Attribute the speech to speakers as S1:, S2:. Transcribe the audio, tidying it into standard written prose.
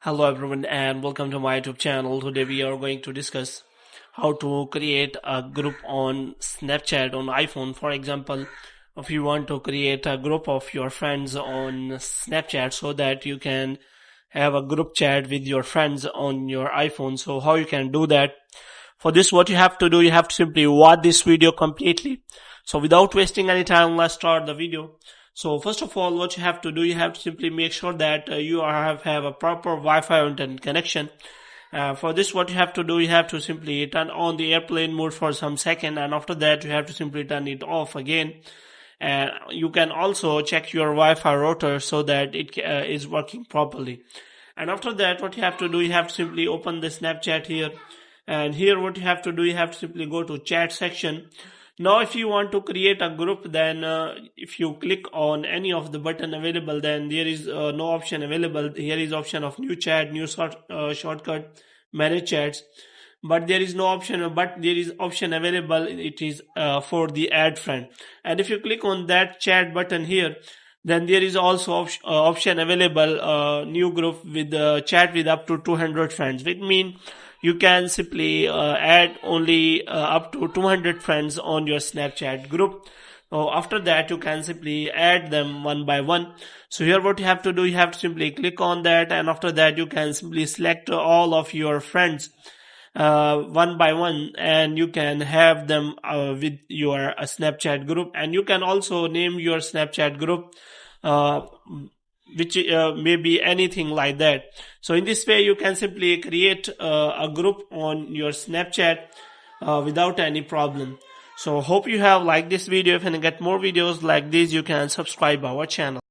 S1: Hello everyone and welcome to my YouTube channel. Today we are going to discuss how to create a group on Snapchat on iPhone. For example, if you want to create a group of your friends on Snapchat so that you can have a group chat with your friends on your iPhone. So how you can do that? For this, what you have to do, you have to simply watch this video completely. So without wasting any time, let's start the video. So first of all, what you have to do, you have to simply make sure that you have a proper Wi-Fi internet connection. For this, what you have to do, you have to simply turn on the airplane mode for some second, and after that you have to simply turn it off again. And you can also check your Wi-Fi router so that it is working properly. And after that, what you have to do, you have to simply open the Snapchat here. And here what you have to do, you have to simply go to chat section. Now if you want to create a group, then if you click on any of the button available, then there is no option available. Here is option of new chat, new shortcut, manage chats, but there is no option, but there is option available. It is for the add friend, and if you click on that chat button here, then there is also option available, new group with chat with up to 200 friends, which means you can simply add only up to 200 friends on your Snapchat group. So after that, you can simply add them one by one. So here what you have to do, you have to simply click on that, and after that you can simply select all of your friends one by one, and you can have them with your Snapchat group, and you can also name your Snapchat group which may be anything like that. So in this way you can simply create a group on your Snapchat without any problem. So hope you have liked this video. If you get more videos like this, you can subscribe our channel.